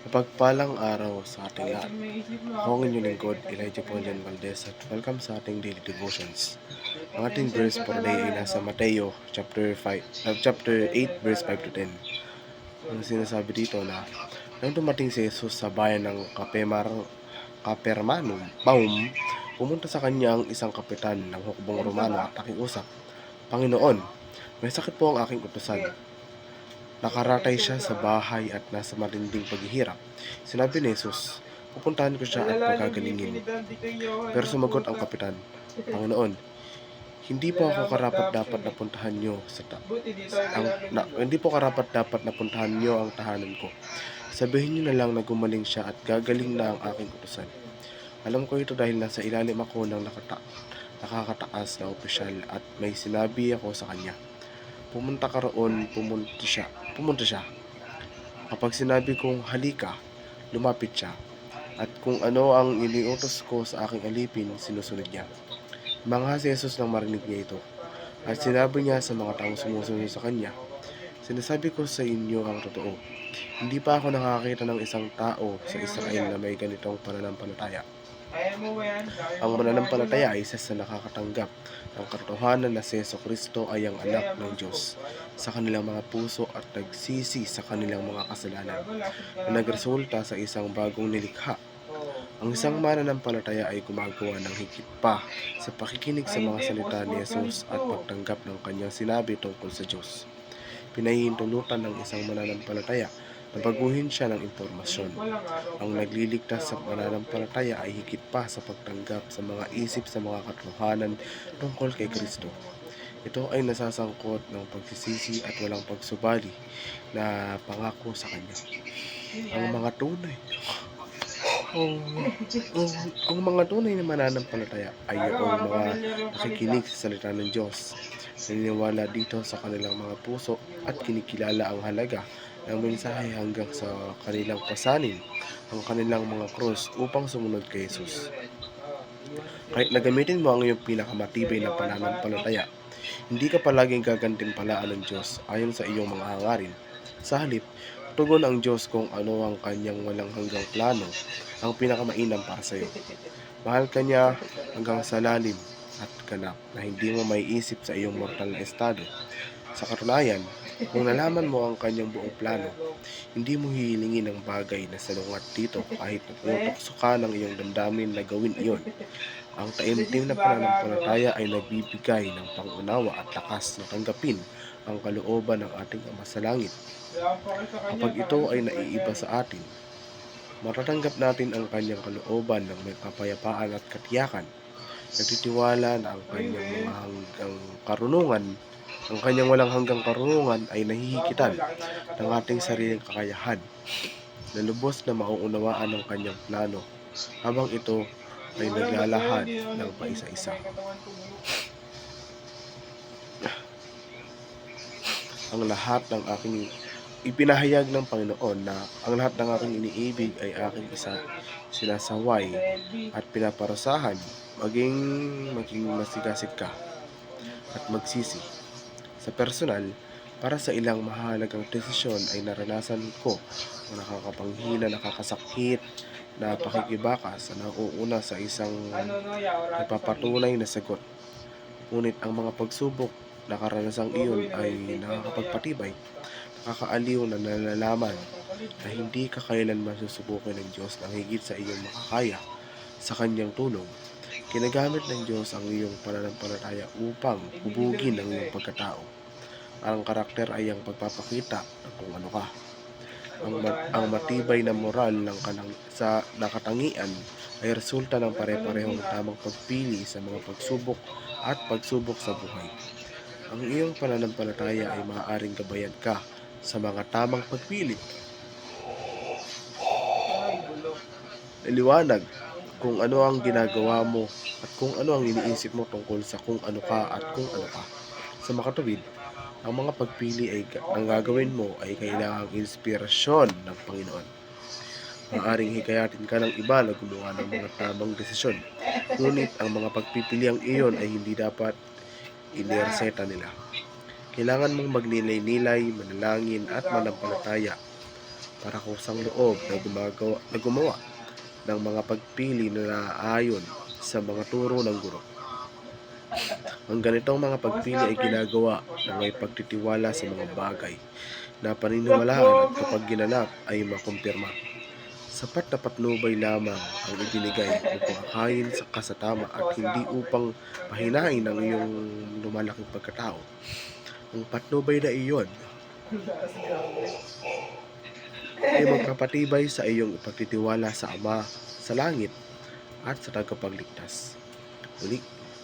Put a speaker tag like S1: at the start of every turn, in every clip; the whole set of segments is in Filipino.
S1: Mapagpalang araw sa ating lahat. Ako ang inyong lingkod, Elijah Paulian Valdez, at welcome sa ating daily devotions. Ang ating verse for today ay nasa Mateo chapter 8, verse 5 to 10. Ang sinasabi dito na, nang dumating si Jesus sa bayan ng Capernaum, pumunta sa kanya ang isang kapitan ng hukbong Romano at nakiusap, "Panginoon, may sakit po ang aking utusan. Nakaratay siya sa bahay at nasa matinding paghihirap." Sinabi ni Jesus, "Pupuntahan ko siya at pagagalingin." Pero sumagot ang kapitan, "Panginoon, hindi po ako karapat-dapat na puntahan niyo hindi po karapat-dapat na puntahan niyo ang tahanan ko. Sabihin niyo na lang na gumaling siya at gagaling na ang aking utusan. Alam ko ito dahil nasa ilalim ako ng nakakataas na opisyal at may sinabi ako sa kanya. Pumunta ka roon, pumunta siya. Kapag sinabi kong halika, lumapit siya. At kung ano ang iniutos ko sa aking alipin, sinusunod niya." Mangha si Jesus nang marinig niya ito. At sinabi niya sa mga taong sumusunod sa kanya, "Sinasabi ko sa inyo ang totoo. Hindi pa ako nakakita ng isang tao sa Israel na may ganitong pananampalataya. Ang mananampalataya ay isa sa nakakatanggap ng katotohanan na si Jesucristo ay ang anak ng Diyos sa kanilang mga puso at nagsisi sa kanilang mga kasalanan na nagresulta sa isang bagong nilikha. Ang isang mananampalataya ay gumagawa ng higit pa sa pakikinig sa mga salita ni Jesus at pagtanggap ng kanyang sinabi tungkol sa Diyos. Pinahihintulutan ng isang mananampalataya na baguhin siya ng impormasyon. Ang nagliligtas sa pananampalataya ay higit pa sa pagtanggap sa mga isip sa mga katotohanan tungkol kay Kristo. Ito ay nasasangkot ng pagsisisi at walang pagsubali na pangako sa Kanya. Ang mga tunay ang mga tunay na mananampalataya ay yung mga nakikinig sa salita ng Diyos, naniniwala dito sa kanilang mga puso at kinikilala ang halaga ng mensahe hanggang sa kanilang pasanin ang kanilang mga krus upang sumunod kay Jesus. Kahit na gamitin mo ang iyong pinakamatibay na pananampalataya, hindi ka palaging gagantimpalaan ng Diyos ayon sa iyong mga hangarin. Sa halip, tugon ang Diyos kung ano ang kanyang walang hanggang plano, ang pinakamainam para sa iyo. Mahal ka niya hanggang sa lalim at ganap na hindi mo maiisip sa iyong mortal na estado. Sa katunayan, kung nalaman mo ang kanyang buong plano, hindi mo hihilingin ang bagay na salungat dito kahit natutokso ka ng iyong damdamin na gawin iyon. Ang taimtim na pananampalataya ay nagbibigay ng pangunawa at lakas na tanggapin ang kalooban ng ating Ama sa Langit. Kapag ito ay naiiba sa atin, matatanggap natin ang kanyang kalooban ng may kapayapaan at katiyakan. Nagtitiwala na ang kanyang walang hanggang karunungan ay nahihigitan ng ating sariling kakayahan, na lubos na mauunawaan ang kanyang plano habang ito ay naglalahad ng paisa-isa. Ang lahat ng aking ipinahayag ng Panginoon na ang lahat ng aking iniibig ay aking sinasaway at pinaparusahan, maging masigasig ka at magsisi. Sa personal, para sa ilang mahalagang desisyon ay naranasan ko ang nakakapanghina, nakakasakit na pakikibakas na nauuna sa isang nagpapatunay na sagot. Ngunit ang mga pagsubok na karanasang iyon ay nakakapagpatibay, nakakaaliw na nalalaman na hindi ka kailanman susubukin ng Diyos ng higit sa iyong makakaya sa kanyang tulong. Ginagamit ng Diyos ang iyong pananampalataya upang hubugin ang iyong pagkatao. Ang karakter ay ang pagpapakita ng kung ano ka. Ang matibay na moral sa nakatangian ay resulta ng pare-parehong tamang pagpili sa mga pagsubok at pagsubok sa buhay. Ang iyong pananampalataya ay maaaring gabayan ka sa mga tamang pagpili. Iliwanag kung ano ang ginagawa mo at kung ano ang iniisip mo tungkol sa kung ano ka at kung ano ka. Sa makatuwid, ang mga pagpili ang gagawin mo ay kailangang inspirasyon ng Panginoon. Maaaring hikayatin ka ng iba na gumawa ng mga tamang desisyon, ngunit ang mga pagpipiliang iyon ay hindi dapat inireseta nila. Kailangan mong magnilay-nilay, manalangin at manampalataya para kusang loob na gumawa ng mga pagpili na ayon sa mga turo ng guro. Ang ganitong mga pagpili ay ginagawa na may pagtitiwala sa mga bagay na paniniwalaan at kapag ginanap ay makumpirma. Sapat na patnubay lamang ang ibinigay upang akayin ka sa tama at hindi upang pahinain ang iyong lumalaking pagkatao. Ang patnubay na iyon ay magpapatibay sa iyong pagtitiwala sa Ama sa langit at sa tagapagligtas. Muli,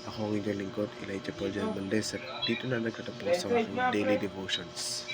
S1: ako ang inyong lingkod, Elijah Paul Jan Valdez, at dito na nagtatapos ang aking daily devotions.